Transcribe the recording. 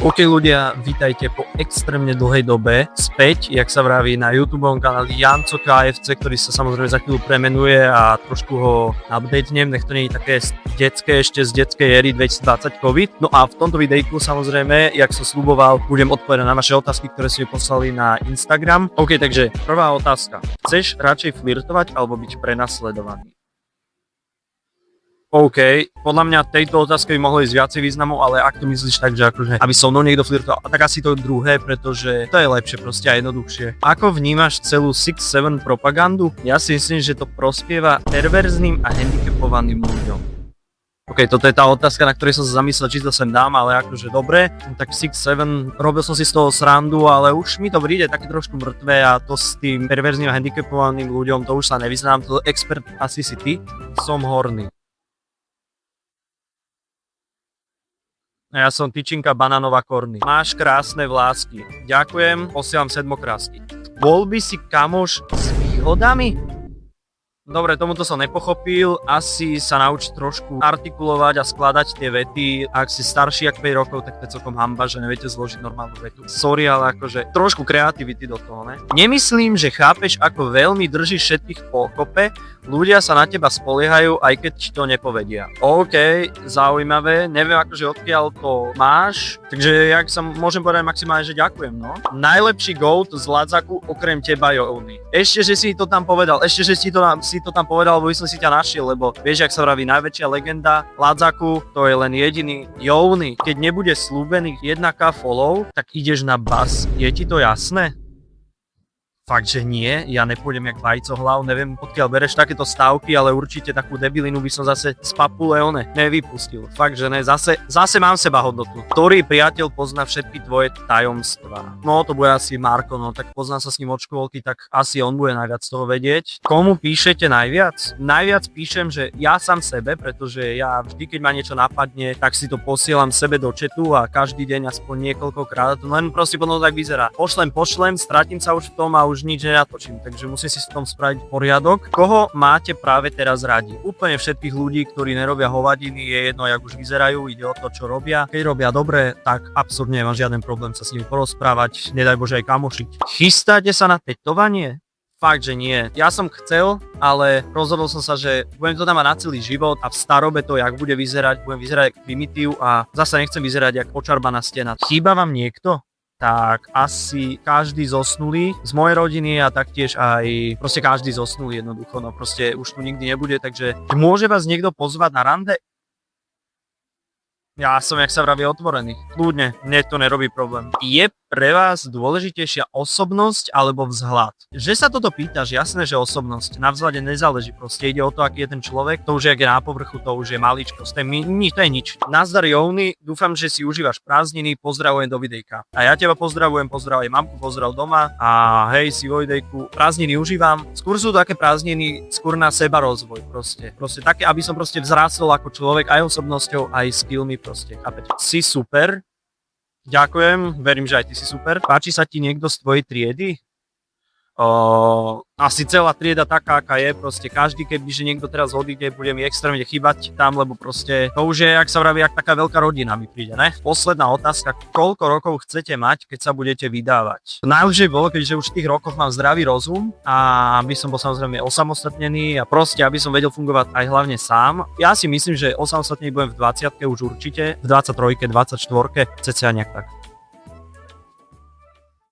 OK ľudia, vítajte po extrémne dlhej dobe späť, jak sa vraví, na YouTubeovom kanáli Janco KFC, ktorý sa samozrejme za chvíľu premenuje a trošku ho updatenem, nech to nie je také detské, ešte z detskej éry 2020 COVID. No a v tomto videjku samozrejme, jak som sľuboval, budem odpovedať na vaše otázky, ktoré ste mi poslali na Instagram. OK, takže prvá otázka. Chceš radšej flirtovať alebo byť prenasledovaný? OK, podľa mňa tejto otázke by mohlo ísť viacej významov, ale ak to myslíš tak, že akože aby so mnou niekto flirtoval, tak asi to druhé, pretože to je lepšie proste a jednoduchšie. Ako vnímaš celú 6-7 propagandu? Ja si myslím, že to prospieva perverzným a handicapovaným ľuďom. OK, toto je tá otázka, na ktorej som sa zamyslel, či to sem dám, ale akože dobre. Tak 6-7, robil som si z toho srandu, ale už mi to príde také trošku mŕtve a to s tým perverzným a handicapovaným ľuďom, to už sa nevyznám, to expert asi si ty. Som horný. Ja som tyčinka banánová korny. Máš krásne vlásky. Ďakujem, posielam sedmokrásky. Bol by si kamoš s výhodami? Dobre, tomuto som nepochopil, asi sa nauč trošku artikulovať a skladať tie vety. Ak si starší ako 5 rokov, tak to je celkom hanba, že neviete zložiť normálnu vetu. Sorry, ale akože trošku kreativity do toho, ne? Nemyslím, že chápeš, ako veľmi držíš všetkých po kope, ľudia sa na teba spoliehajú, aj keď ti to nepovedia. OK, zaujímavé, neviem akože odkiaľ to máš, takže jak sa môžem povedať maximálne, že ďakujem, no. Najlepší GOAT z Ladzaku okrem teba je Jouni. Ešte, že si to tam povedal, si to tam povedal, lebo by som si ťa našiel, lebo vieš, jak sa vraví, najväčšia legenda Ladzaku, to je len jediný Jouni. Keď nebude slúbených 1k follow, tak ideš na bas. Je ti to jasné? Fakt, že nie, ja nepôjdem jak vajcohlav, neviem odkiaľ bereš takéto stávky, ale určite takú debilinu by som zase z papule nevypustil. Fakt, že ne, zase mám seba hodnotu. Ktorý priateľ pozná všetky tvoje tajomstvá? No to bude asi Marko, no tak poznám sa s ním od škôlky, tak asi on bude najviac toho vedieť. Komu píšete najviac? Najviac píšem, že ja sám sebe, pretože ja vždy, keď ma niečo napadne, tak si to posielam sebe do chatu a každý deň aspoň niekoľkokrát, len proste potom tak vyzerá. Pošlem, stratím sa už v tom a už nič nenatočím, takže musím si v tom spraviť poriadok. Koho máte práve teraz radi? Úplne všetkých ľudí, ktorí nerobia hovadiny, je jedno, jak už vyzerajú, ide o to, čo robia. Keď robia dobre, tak absolútne nemám žiaden problém sa s nimi porozprávať, nedaj Bože aj kamošiť. Chystáte sa na tetovanie? Fakt, že nie. Ja som chcel, ale rozhodol som sa, že budem to tam mať na celý život a v starobe to, jak bude vyzerať, budem vyzerať jak primitív a zase nechcem vyzerať jak počarbaná stena. Chýba vám niekto? Tak asi každý zosnulý z mojej rodiny a taktiež aj proste každý zosnulý jednoducho, no proste už tu nikdy nebude, takže môže vás niekto pozvať na rande? Ja som, jak sa vraví, otvorený. Kľudne, mne to nerobí problém. Je pre vás dôležitejšia osobnosť alebo vzhľad? Že sa toto pýtaš, jasné, že osobnosť. Na vzhľade nezáleží, proste ide o to, aký je ten človek. To už je, ak je na povrchu, to už je maličkosť. To je nič. Nazdar Jouni, dúfam, že si užívaš prázdniny, pozdravujem do videjka. A ja teba pozdravujem aj mamku, pozdrav doma a hej, si vo videjku. Prázdniny užívam. Skôr sú také prázdniny, skôr na seba rozvoj proste. Proste také, aby som proste vzrástol ako človek aj osobnosťou, aj skillmi proste. Chápete? Si super. Ďakujem, verím, že aj ty si super. Páči sa ti niekto z tvojej triedy? Asi celá trieda taká, aká je, proste každý, kebyže niekto teraz odíde, bude mi extrémne chýbať tam, lebo proste to už je, jak sa vraví, jak taká veľká rodina mi príde, ne? Posledná otázka, koľko rokov chcete mať, keď sa budete vydávať? Najlepšie bolo, keďže už v tých rokoch mám zdravý rozum a aby som bol samozrejme osamostatnený a proste, aby som vedel fungovať aj hlavne sám. Ja si myslím, že osamostatnený budem v 20-ke už určite, v 23-ke, 24-ke, cca nejak tak.